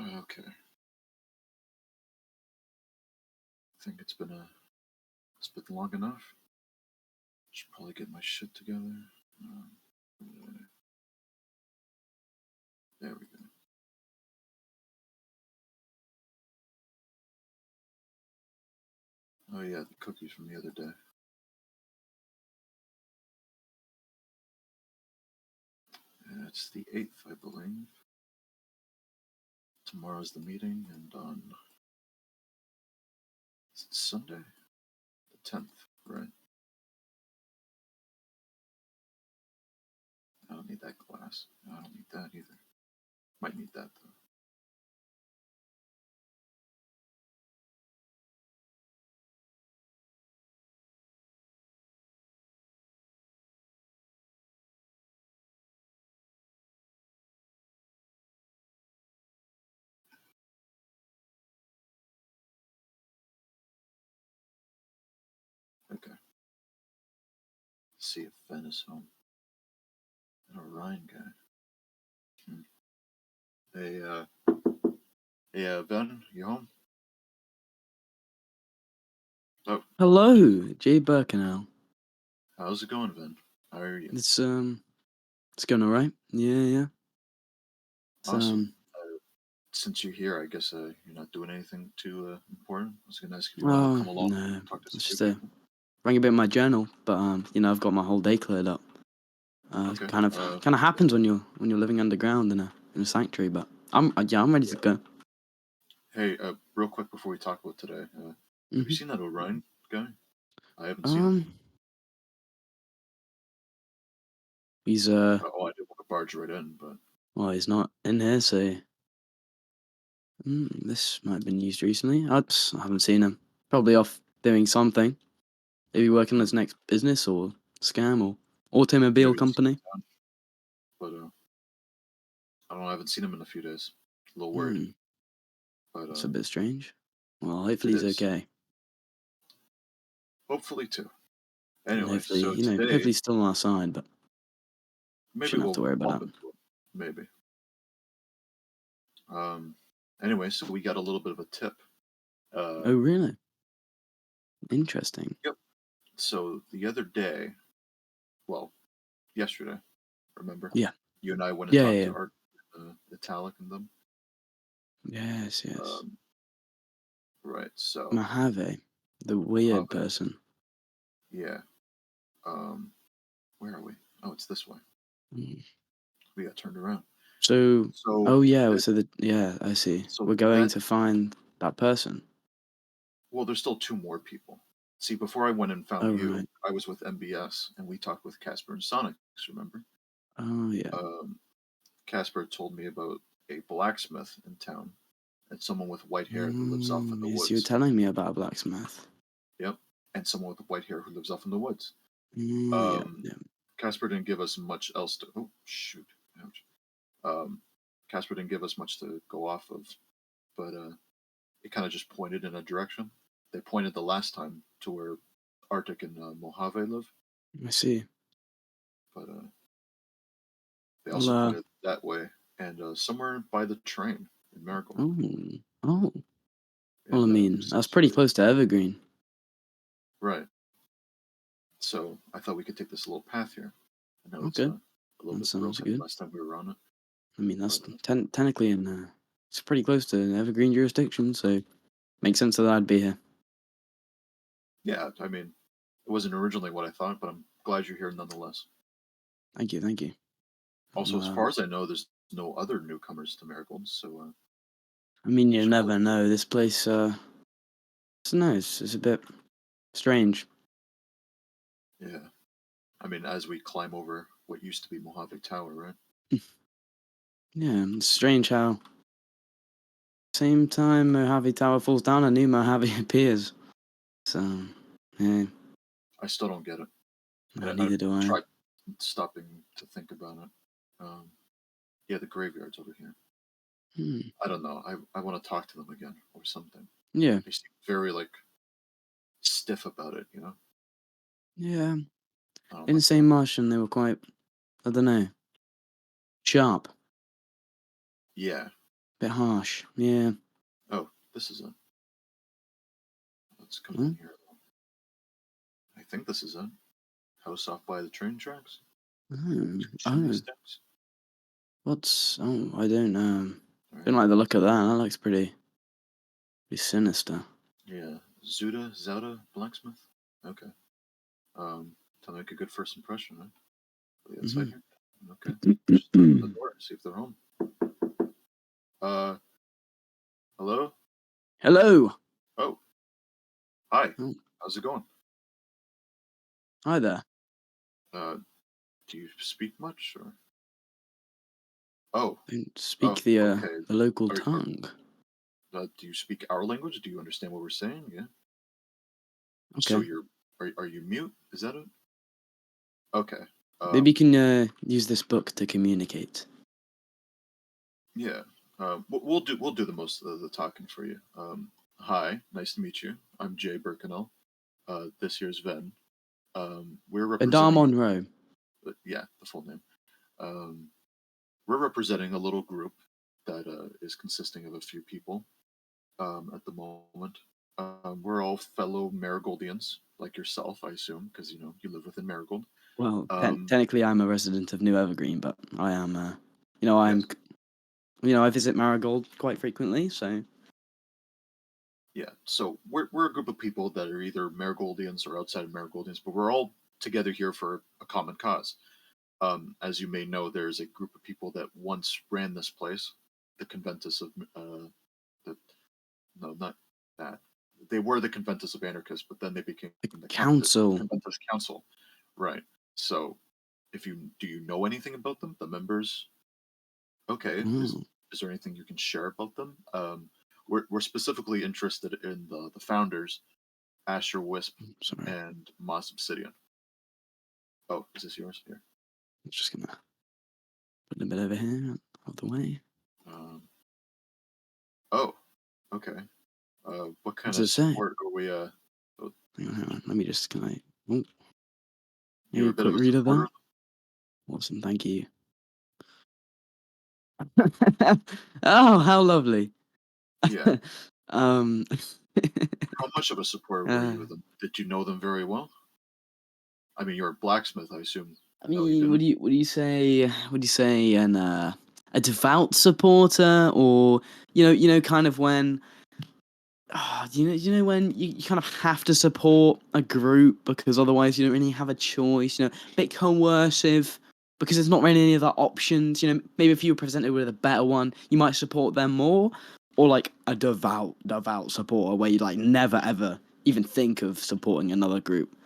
Okay. I think it's been long enough. Should probably get my shit together. There we go. Oh yeah, the cookies from the other day. It's the 8th, I believe. Tomorrow's the meeting, and on Sunday, the 10th, right? I don't need that glass. I don't need that either. Might need that though. Okay. See if Ben is home. And a Ryan guy. Hey, Ben, you home? Oh, Hello, J. Bercanel. how's it going, Ben? How are you? It's going alright. Yeah. It's Awesome. Since you're here, I guess you're not doing anything too important. I was gonna ask if you want to oh come along no, and talk to some it's new just people. writing a bit in my journal, but I've got my whole day cleared up. Okay. Kind of happens when you're living underground in a sanctuary, but I'm ready to go. Hey, real quick before we talk about today, have you hmm seen that Orion guy? I haven't seen him. Um, he's Oh, I did want to barge right in, but well, he's not in here, so this might have been used recently. I haven't seen him. Probably off doing something. Maybe working on his next business or scam or automobile maybe just company. down. But I don't know. I haven't seen him in a few days. A little worried, Hmm, but it's a bit strange. Well, hopefully it he's is. okay. Hopefully too. And Anyway, hopefully, so today hopefully he's still on our side, but maybe shouldn't have we'll to worry about bump that. into him. Maybe. Um. Anyway, so we got a little bit of a tip. Oh, really? Interesting. Yep. So the other day, well, yesterday, remember, Yeah. you and I went and talked Yeah. to Art, Italic and them. Yes. Um, right. So Mojave, the weird Mojave. person. Yeah. Um, where are we? Oh, it's this way. Mm. We got turned around. So, So, oh yeah, yeah, I see. so We're going that to find that person. well, there's still two more people. See, before I went and found Oh, you, right. I was with MBS and we talked with Casper and Sonic. Remember? Oh, yeah. Um, Casper told me about a blacksmith in town and someone with white hair who lives off in the Yes, you were woods. telling me about a blacksmith. Yep, and someone with white hair who lives off in the woods. Yeah, Um, yeah. Casper didn't give us much else to. Oh shoot! Ouch. Casper didn't give us much to go off of, but it kind of just pointed in a direction. They pointed the last time to where Arctic and Mojave live, I see. but they Well, also pointed that way and somewhere by the train in Marigold. oh. Well, I And mean, that's pretty close to Evergreen. right. So I thought we could take this little path here. I know it's Okay, a little that bit sounds broken good. last time we were on it, I mean, that's but technically it's pretty close to Evergreen jurisdiction, so makes sense that I'd be here. yeah, I mean, it wasn't originally what I thought, but I'm glad you're here nonetheless. Thank you. Also, as Well, far as I know, there's no other newcomers to Marigold, so I mean, you you should never hopefully. know. This place, it's nice. It's a bit strange. Yeah, I mean, as we climb over what used to be Mojave Tower, right? Yeah, it's strange how same time Mojave Tower falls down, a new Mojave appears. So, yeah, I still don't get it, no, and neither I've do I. tried stopping to think about it. Yeah, the graveyard's over here. Hmm. I don't know. I want to talk to them again or something. Yeah, They seem very like stiff about it, you know. yeah. I don't In the like same that. Martian, they were quite, I don't know, sharp. Yeah, Bit harsh. Yeah. Oh, this is it. Let's come Hmm? in here. I think this is it. House off by the train tracks. Oh, Chimney oh, stacks. what's... Oh, I don't All don't right. like the look of that. That looks pretty sinister. Yeah. Zouta, blacksmith. Okay. To make a good first impression, right? The outside here. Okay. Just knock on the door and see if they're home. Uh, hello? Hello. Oh, hi. Oh, How's it going? hi there. Uh, do you speak much or? Oh, Don't oh, speak okay. the local Are, tongue. do you speak our language? Do you understand what we're saying? Yeah. So Okay. are you mute? Is that it? Okay. Maybe you Um, can use this book to communicate. yeah. We'll do the most of the talking for you. Hi, nice to meet you. I'm Jay Bercanel. This here's Ven. We're Vendar representing Monroe. yeah, the full name. Um, we're representing a little group that is consisting of a few people at the moment. We're all fellow Marigoldians, like yourself, I assume, because you live within Marigold. Well, Um, technically, I'm a resident of New Evergreen, but I am, yes, I visit Marigold quite frequently. So, yeah. So we're a group of people that are either Marigoldians or outside of Marigoldians, but we're all together here for a common cause. As you may know, there's a group of people that once ran this place, the Conventus of the no, not that. They were the Conventus of Anarchists, but then they became the the council. Conventus Council. Right. So, if you do you know anything about them, the members? Okay. Oh, Is there anything you can share about them? We're specifically interested in the founders, Asher Wisp sorry. and Moss Obsidian. Oh, is this yours? Here. I'm just gonna put a bit over here, out of the way. Um, oh, okay. What What kind of does it say? support are we? Oh, Hang on. Let me just oh, maybe you're a a bit of quick a read of supporter. that. Awesome, thank you. Oh, how lovely. Yeah. um, How much of a supporter were uh, you of them? Did you know them very well? I mean, you're a blacksmith, I assume. I No, you mean, didn't. would you say a devout supporter, or kind of when you know when you kind of have to support a group because otherwise you don't really have a choice, a bit coercive because there's not really any other options, maybe if you were presented with a better one, you might support them more, or like a devout supporter where you like never ever even think of supporting another group.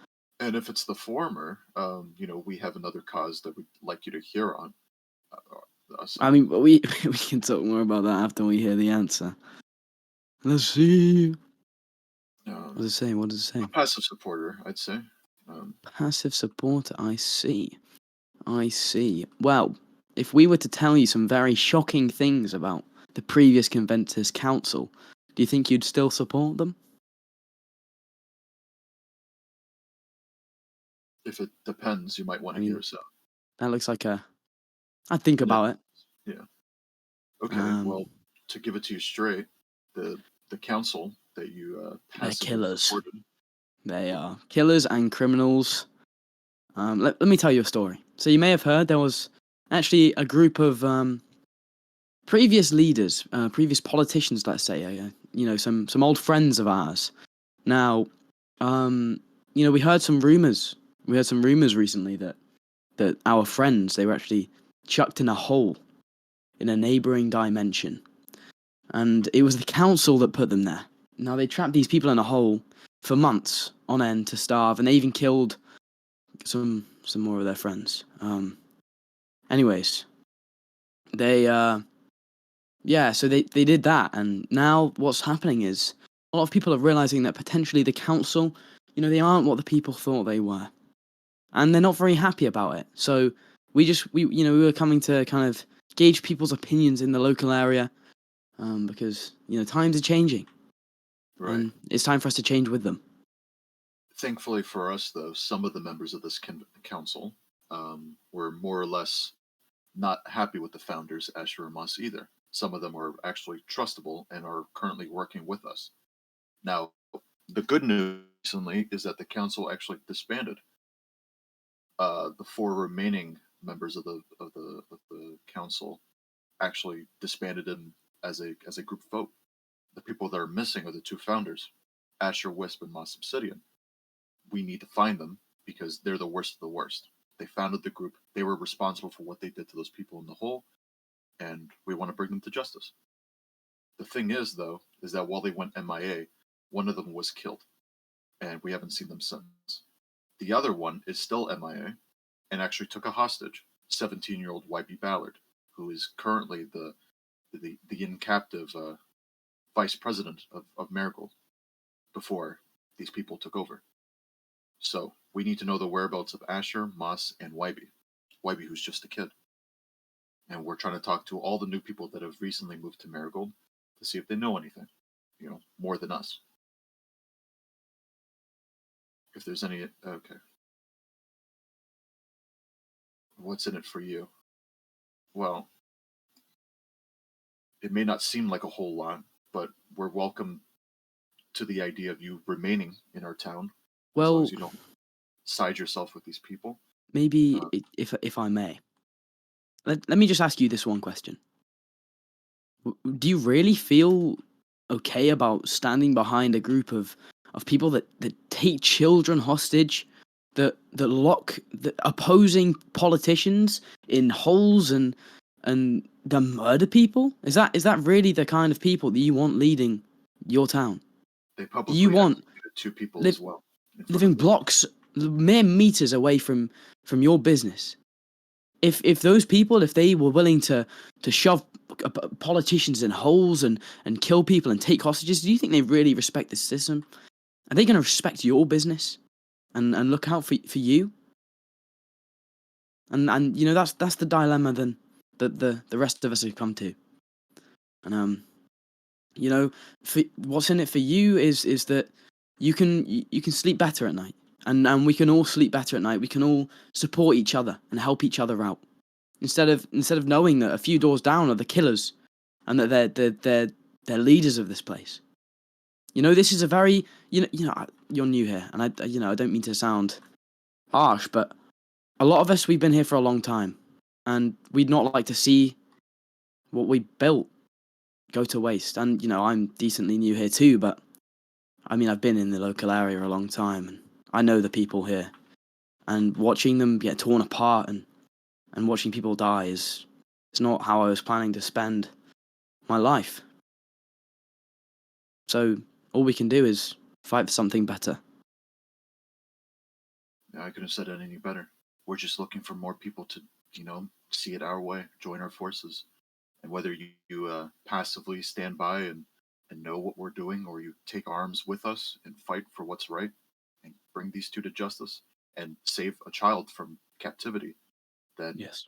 And if it's the former, we have another cause that we'd like you to hear on. Us I on. mean, we can talk more about that after we hear the answer. Let's see. What Um, does it say? What does it a say? passive supporter, I'd say. Passive supporter. I see. I see. Well, if we were to tell you some very shocking things about the previous Conventus Council, do you think you'd still support them? If it depends, you might want I to hear mean, so. that looks like a. I'd think Yeah, about it. yeah. Okay, Um, well, to give it to you straight, the council that you they're passively killers. supported. They are killers and criminals. Let me tell you a story. So you may have heard there was actually a group of previous leaders, previous politicians, let's say, some old friends of ours. Now, we heard some rumors. We heard some rumors recently that our friends they were actually chucked in a hole in a neighboring dimension, and it was the council that put them there. Now they trapped these people in a hole for months on end to starve, and they even killed some more of their friends. Anyways, they yeah, so they did that, and now what's happening is a lot of people are realizing that potentially the council, they aren't what the people thought they were, and they're not very happy about it. So we were coming to kind of gauge people's opinions in the local area, because times are changing, Right. and it's time for us to change with them. Thankfully for us, though, some of the members of this council were more or less not happy with the founders, Asher and Moss, either. Some of them are actually trustable and are currently working with us. Now, the good news recently is that the council actually disbanded. The four remaining members of the council actually disbanded them as a group vote. The people that are missing are the two founders, Asher Wisp and Moss Obsidian. We need to find them because they're the worst of the worst. They founded the group. They were responsible for what they did to those people in the hole, and we want to bring them to justice. The thing is, though, is that while they went MIA, one of them was killed, and we haven't seen them since. The other one is still MIA and actually took a hostage, 17-year-old YB Ballard, who is currently the in captive vice president of Marigold before these people took over. So we need to know the whereabouts of Asher, Moss, and YB. YB, who's just a kid. And we're trying to talk to all the new people that have recently moved to Marigold to see if they know anything, more than us. If there's any, okay. What's in it for you? Well, it may not seem like a whole lot, but we're welcome to the idea of you remaining in our town as long Well, as you don't side yourself with these people. maybe Uh, if I may, let me just ask you this one question. Do you really feel okay about standing behind a group of people that take children hostage, that lock the opposing politicians in holes and that murder people? Is that really the kind of people that you want leading your town? they Do you publicly want executed two people live as well in front living of the. blocks, mere meters away from your business? If those people, if they were willing to shove politicians in holes and kill people and take hostages, do you think they really respect the system? Are they going to respect your business and look out for you? And that's the dilemma then that the rest of us have come to. And for, what's in it for you is that you can sleep better at night, and we can all sleep better at night. We can all support each other and help each other out. Instead of knowing that a few doors down are the killers, and that they're leaders of this place. This is a very you're new here, and I don't mean to sound harsh, but a lot of us, we've been here for a long time, and we'd not like to see what we built go to waste. And I'm decently new here too, but I mean I've been in the local area a long time, and I know the people here, and watching them get torn apart and watching people die is it's not how I was planning to spend my life. So all we can do is fight for something better. I couldn't have said it any better. We're just looking for more people to, see it our way, join our forces. And whether you passively stand by and know what we're doing, or you take arms with us and fight for what's right and bring these two to justice and save a child from captivity, then Yes.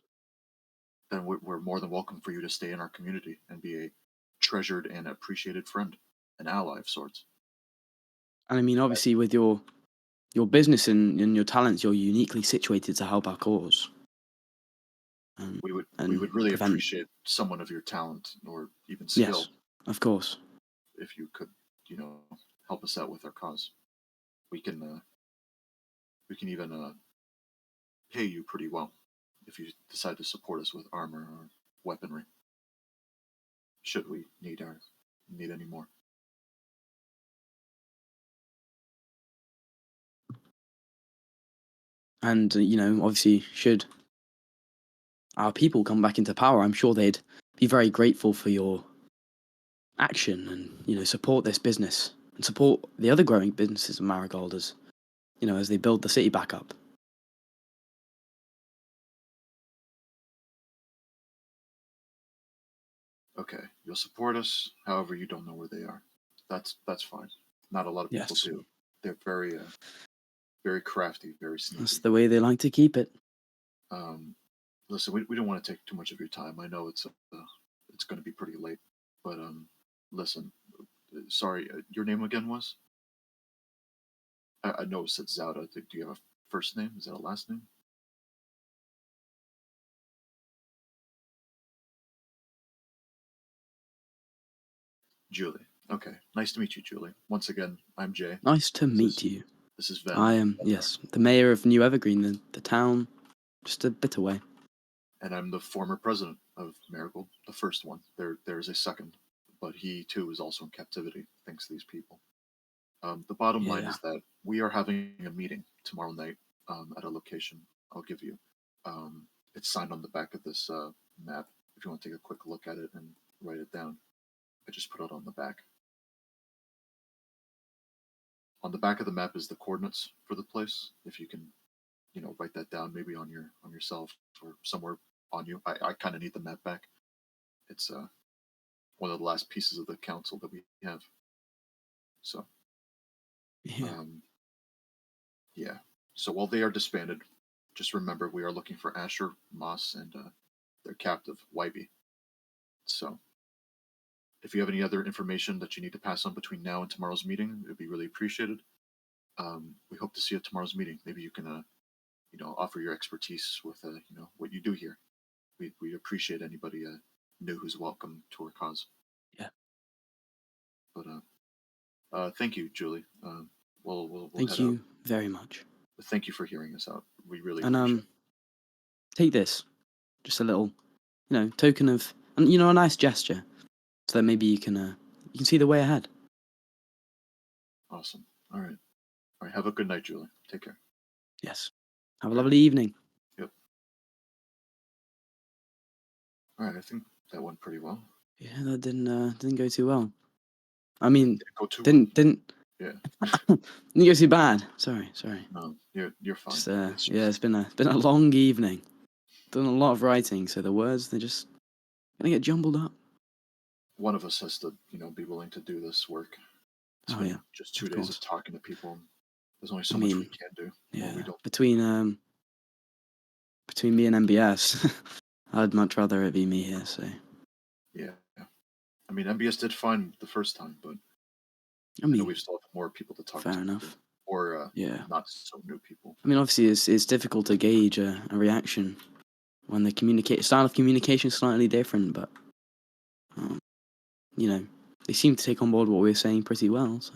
we're more than welcome for you to stay in our community and be a treasured and appreciated friend, an ally of sorts. And I mean, obviously, with your business and your talents, you're uniquely situated to help our cause. We would And really prevent. appreciate someone of your talent or even Yes, skill of course. if you could, you know, help us out with our cause. We can we can even pay you pretty well if you decide to support us with armor or weaponry. Should we need any more? And obviously, should our people come back into power, I'm sure they'd be very grateful for your action and support this business and support the other growing businesses of Marigold as they build the city back up. Okay, you'll support us. However, you don't know where they are. That's fine. Not a lot of people Yes, do. They're very crafty, very that's sneaky. the way they like to keep it. Um, Listen, we don't want to take too much of your time. I know it's going to be pretty late, but listen. Sorry, your name again was? I know it said Zouta. Do you have a first name? Is that a last name? Julie. Okay, nice to meet you, Julie. Once again, I'm Jay. Nice to This meet is you. this is Ven. I am, yes, the mayor of New Evergreen, the town just a bit away. And I'm the former president of Marigold, the first one. There's a second, but he too is also in captivity, thanks to these people. The bottom line Yeah. is that we are having a meeting tomorrow night at a location I'll give you. It's signed on the back of this map. If you want to take a quick look at it and write it down, I just put it on the back. On the back of the map is the coordinates for the place. If you can, write that down maybe on yourself or somewhere on you. I kind of need the map back. It's one of the last pieces of the council that we have. So, Yeah. Yeah. So while they are disbanded, just remember we are looking for Asher, Moss, and their captive, Wybie. So if you have any other information that you need to pass on between now and tomorrow's meeting, it would be really appreciated. We hope to see you at tomorrow's meeting. Maybe you can, offer your expertise with, what you do here. We appreciate anybody new who's welcome to our cause. Yeah. But thank you, Julie. We'll Thank head you out. very much. Thank you for hearing us out. We really And appreciate it. take this, just a little, token of, and a nice gesture, so that maybe you can see the way ahead. Awesome. All right. Have a good night, Julie. Take care. Yes. Have a lovely evening. Yep. All right. I think that went pretty well. Yeah, that didn't go too well. I mean, Didn't go too didn't Yeah. didn't go too bad. Sorry. No, you're fine. Just, yeah, it's been a long evening. Done a lot of writing, so the words they're just gonna get jumbled up. one of us has to, be willing to do this work. It's been just 2 days of talking to people. There's only so much we can do. Yeah. We don't. Between me and MBS, I'd much rather it be me here. So. Yeah. I mean, MBS did fine the first time, but I know we still have more people to talk to. Fair enough. Or yeah, not so new people. I mean, obviously, it's difficult to gauge a reaction when the style of communication is slightly different, but they seem to take on board what we're saying pretty well. So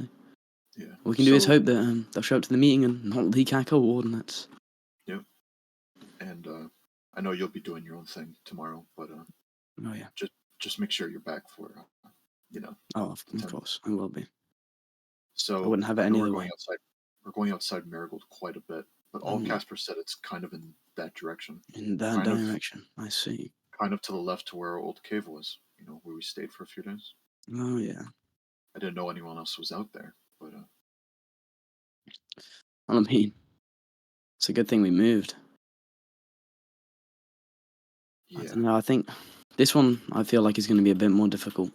yeah, what we can do is hope that they'll show up to the meeting and not leak our coordinates. Yep. And I know you'll be doing your own thing tomorrow, but just make sure you're back for Oh, of course, I will be. So I wouldn't have it any other way. We're going outside Marigold quite a bit, but all Casper said it's kind of in that direction. In that direction, I see. Kind of to the left to where our old cave was, where we stayed for a few days. Oh yeah. I didn't know anyone else was out there, but I mean, it's a good thing we moved. Yeah. I don't know. I think this one I feel like is going to be a bit more difficult.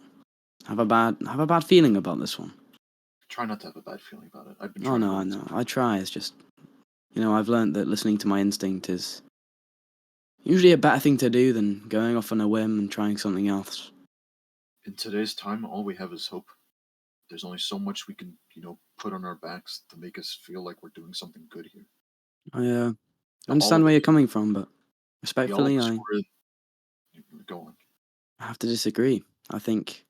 Have a bad feeling about this one. Try not to have a bad feeling about it. I've been trying. Oh no, I know. I try. It's just, I've learned that listening to my instinct is usually a better thing to do than going off on a whim and trying something else. In today's time, all we have is hope. There's only so much we can, put on our backs to make us feel like we're doing something good here. I understand where you're coming from, but respectfully, Go on. I have to disagree. I think,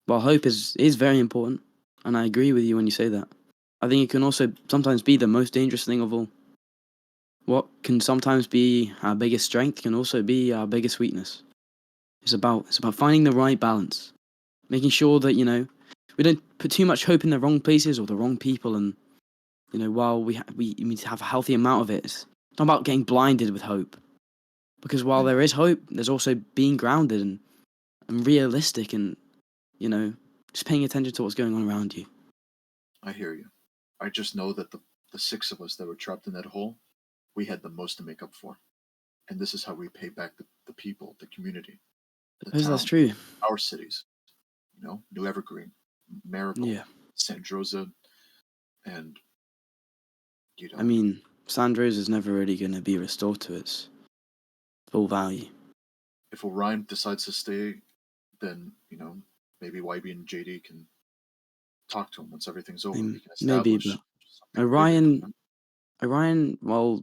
while hope is very important, and I agree with you when you say that, I think it can also sometimes be the most dangerous thing of all. What can sometimes be our biggest strength can also be our biggest weakness. It's about finding the right balance, making sure that we don't put too much hope in the wrong places or the wrong people, and while we need to have a healthy amount of it, it's not about getting blinded with hope, because while there is hope, there's also being grounded and realistic, and just paying attention to what's going on around you. I hear you. I just know that the six of us that were trapped in that hole, we had the most to make up for. And this is how we pay back the people, the community. That's true. Our cities. New Evergreen, Marigold, Sandrosa, and I mean, Sandrosa is never really going to be restored to its full value. If Orion decides to stay, then, maybe Wybie and JD can talk to him once everything's over. Maybe, but Orion, well,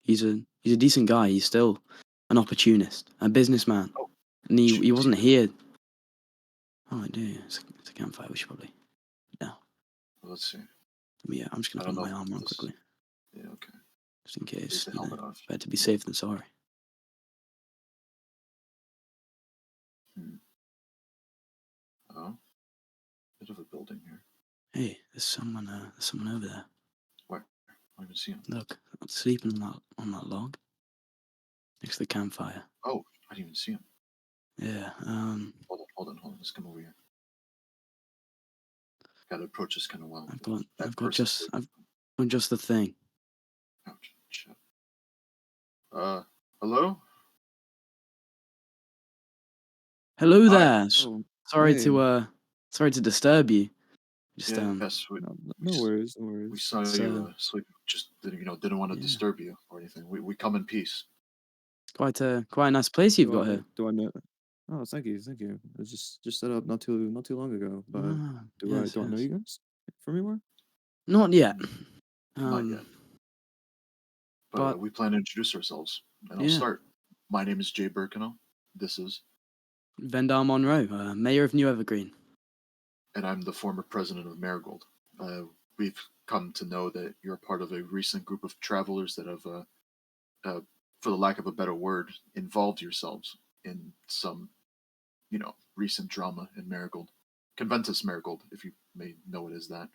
he's a decent guy. He's still an opportunist, a businessman, and he wasn't here. Oh, I do. It's a campfire. We should probably. Yeah. Well, let's see. Yeah, I'm just I gonna don't put know my if armor on this. quickly, Yeah, okay. just in Take case. the helmet off. Better to be safe than sorry. Hmm. Oh, bit of a building here. Hey, there's someone. There's someone over there. Where? I don't even see him. Look, sleeping on that log next to the campfire. Oh, I didn't even see him. Yeah. Hold on. Let's come over here. Got to approach this kind of well. I've That got person. just the thing. Ouch. Shit. Hello? Hello Hi. there. Oh, Sorry hey. sorry to disturb you. Just Yes, No worries, no we worries. saw it's you sleeping. Just didn't want to yeah, disturb you or anything. We come in peace. quite a nice place you've got here. Do I know? Oh, thank you, thank you. It was just set up not too long ago. But Ah, do I know yes. you guys from anywhere? Not yet. Mm, Not yet, but But we plan to introduce ourselves, and I'll yeah, start. My name is Jay Bercanel. This is, Vendar Monroe, mayor of New Evergreen. and I'm the former president of Marigold. We've come to know that you're part of a recent group of travelers that have, uh, for the lack of a better word, involved yourselves in some, recent drama in Marigold. Conventus Marigold, if you may know it as that.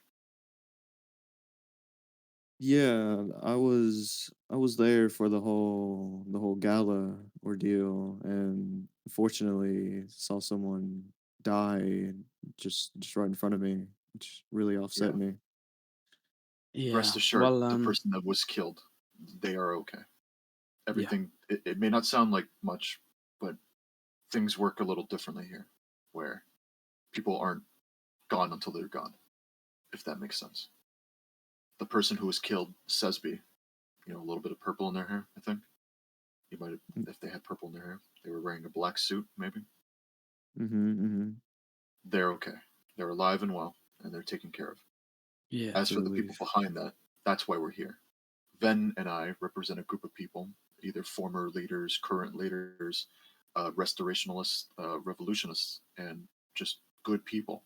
Yeah, I was there for the whole gala ordeal, and unfortunately saw someone die just right in front of me, which really Yeah. upset me. Yeah. Rest assured, Well, the person that was killed, they are okay. yeah. Everything, it may not sound like much, but things work a little differently here, where people aren't gone until they're gone, if that makes sense. The person who was killed, Sesby, a little bit of purple in their hair, I think. You might have, Mm, if they had purple in their hair, they were wearing a black suit, maybe. mm-hmm. They're okay. They're alive and well, and they're taken care of. Yeah. As That's a for the people relief. behind that, that's why we're here. Ven and I represent a group of people, either former leaders, current leaders, restorationalists, revolutionists, and just good people.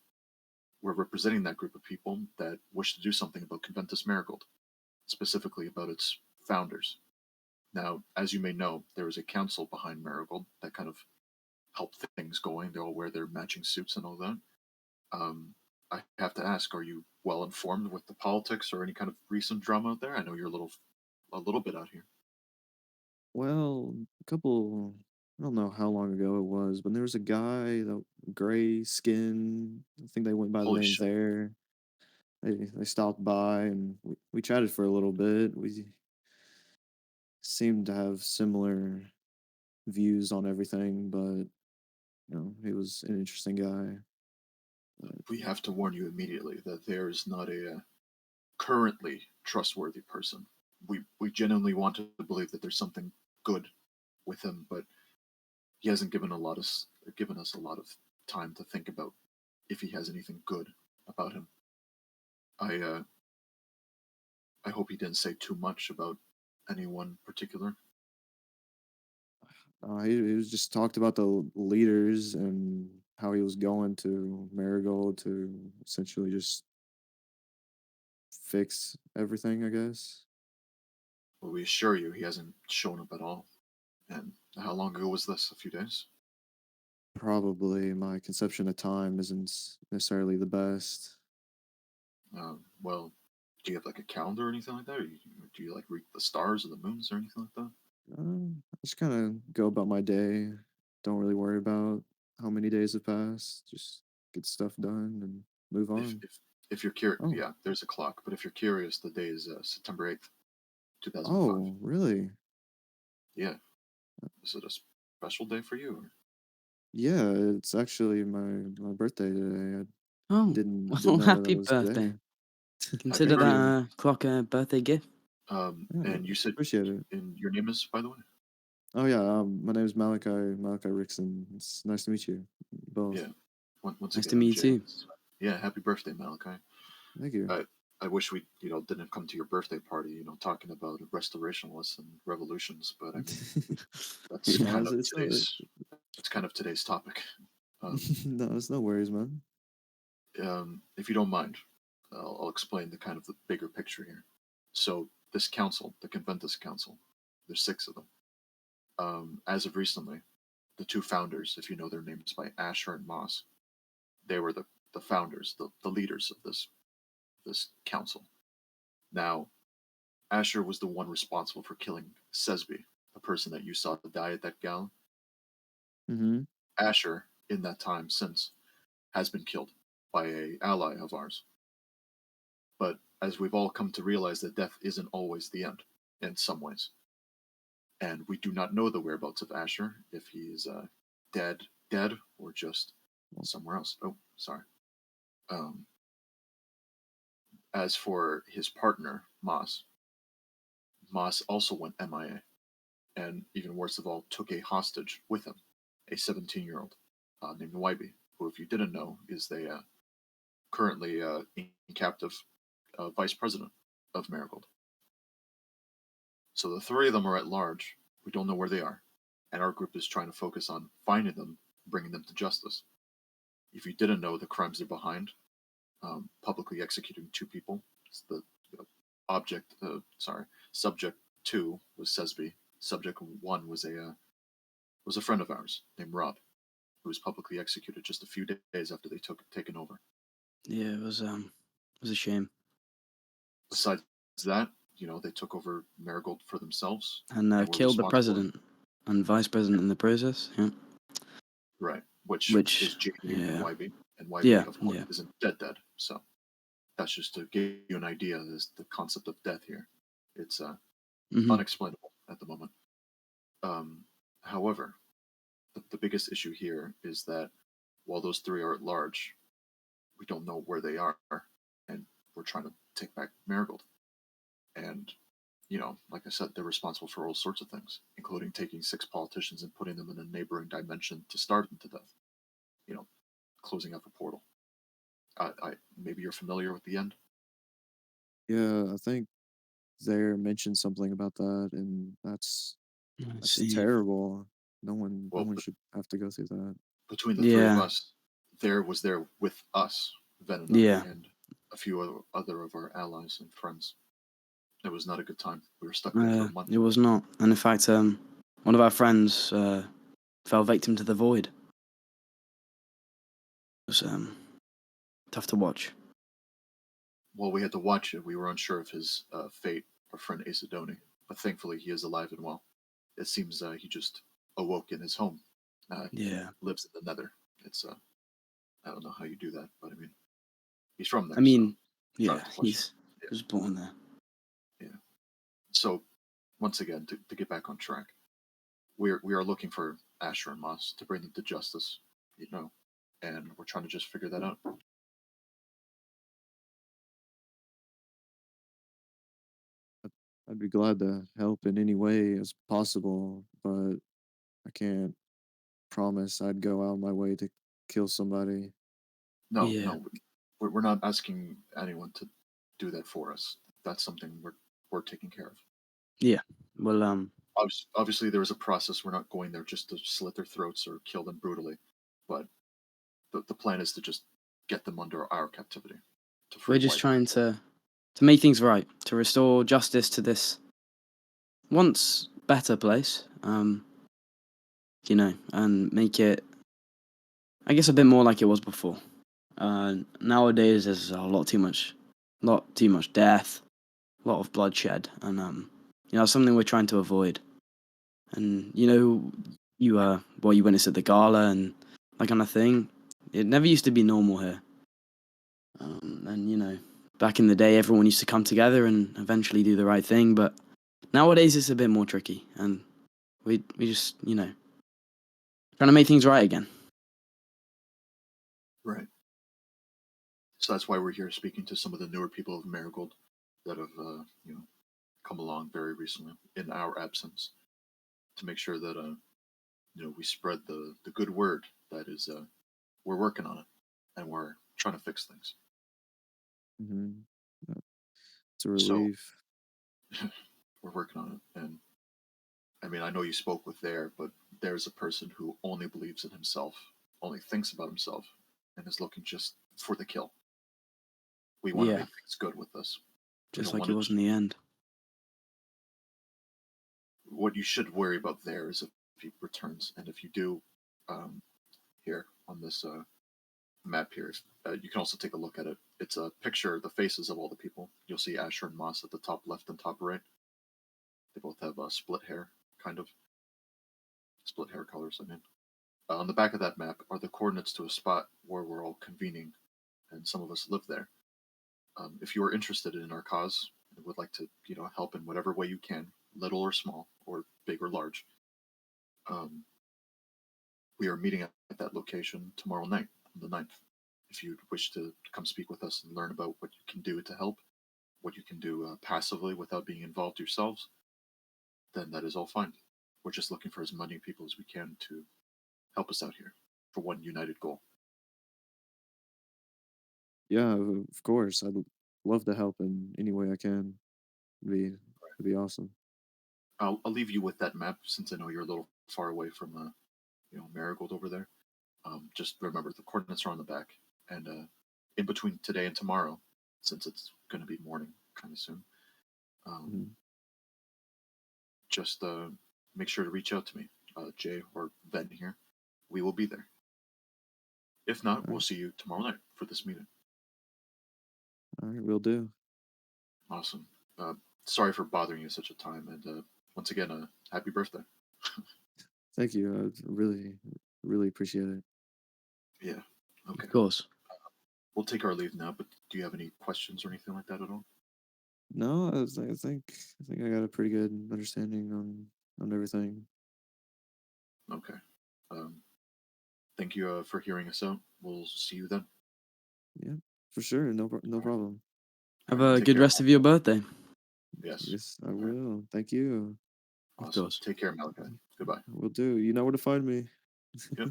We're representing that group of people that wish to do something about Conventus Marigold, specifically about its founders. Now, as you may know, there is a council behind Marigold that kind of helped things going. They all wear their matching suits and all that. Um, I have to ask: are you well informed with the politics or any kind of recent drama out there? I know you're a little bit out here. Well, a couple, I don't know how long ago it was, but there was a guy, that gray skin. I think they went by the Holy name shit! there. They stopped by and we chatted for a little bit. We seemed to have similar views on everything, but he was an interesting guy. But We have to warn you immediately that there is not a currently trustworthy person. We genuinely want to believe that there's something good with him, but he hasn't given us a lot of time to think about if he has anything good about him. I I hope he didn't say too much about anyone particular. he was just talked about the leaders and how he was going to Marigold to essentially just fix everything, I guess. But we assure you he hasn't shown up at all. And how long ago was this? A few days? Probably my conception of time isn't necessarily the best. Well, do you have like a calendar or anything like that? Or do you like read the stars or the moons or anything like that? I just kind of go about my day. Don't really worry about how many days have passed. Just get stuff done and move If on. if if you're curious, Oh, yeah, there's a clock. But if you're curious, the day is September 8th, 2005. oh, really? Yeah, is it a special day for you? Or? Yeah, it's actually my birthday today. I Oh, didn't well, know that happy was birthday. today. Happy Consider Thank that birthday. you. clock a birthday gift. Yeah, And you said, appreciate it. and your name is, by the way? Oh yeah, my name is Malachai Rikkson. It's nice to meet you both. Yeah. Once Nice to again, I'm meet Jay. you. Yeah, happy birthday, Malachi. Thank you. I I wish we didn't come to your birthday party, talking about restorationalists and revolutions, but I mean Yeah, that's kind of today's topic. No, it's no worries, man. If you don't mind, I'll explain the kind of the bigger picture here. So this council, the Conventus Council, there's 6 of them. As of recently, the 2 founders, if you know their names by Asher and Moss, they were the founders, the leaders of this council. Now, Asher was the one responsible for killing Sesby, the person that you saw die at that gala. Mm-hmm. Asher, in that time since, has been killed by a ally of ours. But as we've all come to realize that death isn't always the end, in some ways. And we do not know the whereabouts of Asher, if he is dead, or just somewhere else. Oh, sorry. As for his partner, Moss also went MIA, and even worse of all, took a hostage with him, a 17-year-old named Wybie, who, if you didn't know, is the currently in captive vice president of Marigold. So the 3 of them are at large. We don't know where they are, and our group is trying to focus on finding them, bringing them to justice. If you didn't know the crimes they're behind, publicly executing 2 people. The subject 2 was Sesby. Subject 1 was a friend of ours named Rob, who was publicly executed just a few days after they taken over. Yeah, it was a shame. Besides that, they took over Marigold for themselves And were killed the responsible- president and vice president in the process. Yeah. Right, which is JD and YB, and YB of course isn't dead. So that's just to give you an idea of the concept of death here. It's unexplainable at the moment. However, the biggest issue here is that while those 3 are at large, we don't know where they are, and we're trying to take back Marigold. And, like I said, they're responsible for all sorts of things, including taking 6 politicians and putting them in a neighboring dimension to starve them to death. Closing up a portal. Maybe you're familiar with the end? Yeah, I think Zaire mentioned something about that, and that's terrible. No one should have to go through that. Between the 3 of us, Zaire was there with us, Vendar, and a few other of our allies and friends. It was not a good time. We were stuck there for a month. It was not. And in fact, one of our friends fell victim to the void. It was tough to watch. Well, we had to watch it. We were unsure of his fate, our friend Asadoni, but thankfully he is alive and well. It seems he just awoke in his home. He lives in the Nether. It's I don't know how you do that, but I mean, he's from there. He was born there. Yeah. So, once again, to get back on track, we are looking for Asher and Moss to bring them to justice, and we're trying to just figure that out. I'd be glad to help in any way as possible, but I can't promise I'd go out of my way to kill somebody. No, we're not asking anyone to do that for us. That's something we're taking care of. Yeah. Well, obviously there is a process. We're not going there just to slit their throats or kill them brutally, but the plan is to just get them under our captivity. We're just trying to make things right, to restore justice to this once better place, and make it, I guess, a bit more like it was before. Nowadays, there's a lot too much death, a lot of bloodshed, and something we're trying to avoid. And you witnessed at the gala and that kind of thing. It never used to be normal here. And back in the day, everyone used to come together and eventually do the right thing. But nowadays, it's a bit more tricky, and we just trying to make things right again. Right. So that's why we're here speaking to some of the newer people of Marigold that have come along very recently in our absence, to make sure that we spread the good word that is we're working on it and we're trying to fix things. It's a relief. So, we're working on it, and I mean, I know you spoke with but there's a person who only believes in himself only thinks about himself and is looking just for the kill. We want to Yeah, make things good with this. We just don't like want it to. was in the end. What you should worry about there is if he returns, and if you do, here on this map here, you can also take a look at it. It's a picture of the faces of all the people. You'll see Asher and Moss at the top left and top right. They both have split hair, kind of split hair colors. I mean, on the back of that map are the coordinates to a spot where we're all convening, and some of us live there. If you are interested in our cause and would like to, help in whatever way you can, little or small, or big or large, um, we are meeting at that location tomorrow night, on the 9th. If you'd wish to come speak with us and learn about what you can do to help, what you can do passively without being involved yourselves, then that is all fine. We're just looking for as many people as we can to help us out here for one united goal. Yeah, of course. I'd love to help in any way I can. It'd be awesome. I'll leave you with that map since I know you're a little far away from, Marigold over there. Just remember the coordinates are on the back, and in between today and tomorrow, since it's going to be morning kind of soon, Mhm. just make sure to reach out to me, Jay or Ben here. We will be there. If not, All we'll right, see you tomorrow night for this meeting. all right, we'll do. Awesome. Sorry for bothering you such a time, and once again, happy birthday. Thank you. I really, really appreciate it. Yeah. Okay. Of course. We'll take our leave now, but do you have any questions or anything like that at all? No, I think I got a pretty good understanding on everything. Okay. Um, Thank you for hearing us out. We'll see you then. Yeah, for sure. No All right. problem. All Have right. a Take good care. rest of your birthday. Yes. Yes, I All right. will. Thank you. Of Awesome. course. Take care, Malachi. Goodbye. Will do. You know where to find me. Yep.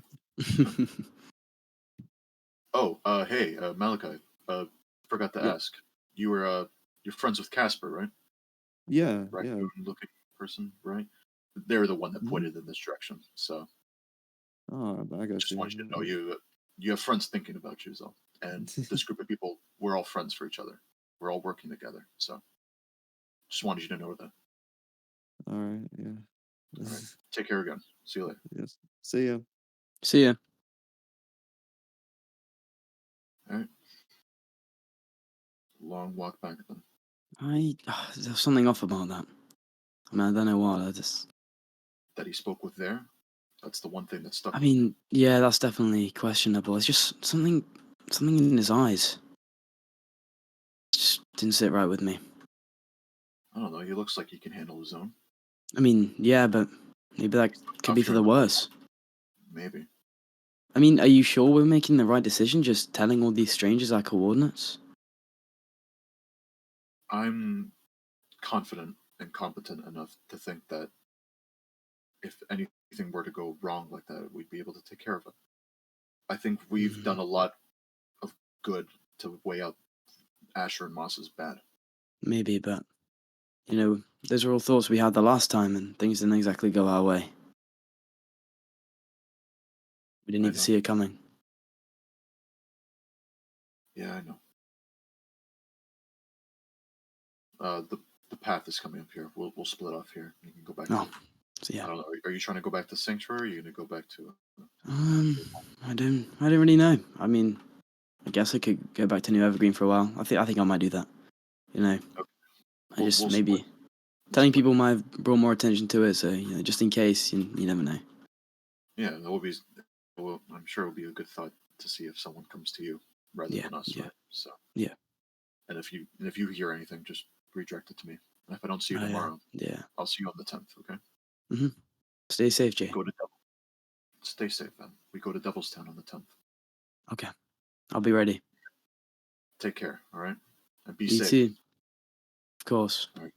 Oh, hey, Malachi. Forgot to Yeah, ask. You're friends with Casper, right? yeah, yeah. Raccoon-looking person, right? They're the one that Mhm. pointed in this direction. So Oh, I got just want you to know you. you have friends thinking about you, so. And this group of people, we're all friends for each other. We're all working together. So just wanted you to know that. All right, yeah. All right. Take care again. See you later. Yes. See ya. See ya. All right. Long walk back then. There's something off about that. I mean, I don't know what. That he spoke with there. That's the one thing that stuck I with me. mean, yeah, that's definitely questionable. It's just something in his eyes. Just didn't sit right with me. I don't know. He looks like he can handle his own. I mean, yeah, but maybe that could be Tough for here the in the worse. maybe. I mean, are you sure we're making the right decision just telling all these strangers our coordinates? I'm confident and competent enough to think that if anything were to go wrong like that, we'd be able to take care of it. I think we've done Mm, a lot of good to weigh out Asher and Moss's bad. maybe, but, those are all thoughts we had the last time, and things didn't exactly go our way. We didn't I even know. see it coming. Yeah, I know. The path is coming up here. We'll split off here. You can go back Oh, to. so I yeah. don't know. Are you trying to go back to Sanctuary? Or are you going to go back to? Um, I don't really know. I mean, I guess I could go back to New Evergreen for a while. I think I might do that. You know, Okay. I just We'll split. maybe We'll telling split. people might have brought more attention to it. So just in case, you never know. Yeah, that will be. Well, I'm sure it will be a good thought to see if someone comes to you rather Yeah, than us, yeah, right? So, yeah. and if you hear anything, just redirect it to me. And if I don't see you Oh yeah, tomorrow, yeah. I'll see you on the 10th. Okay? hmm Stay safe, We Jay. go to Stay safe, man. We go to Devil's Town on the 10th. Okay, I'll be ready. Take care. All right, and be You safe. too, of course. All right.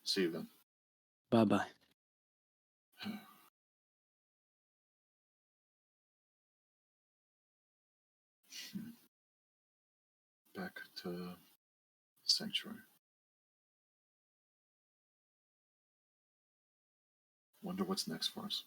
See you then. Bye bye. Back to Sanctuary. Wonder what's next for us.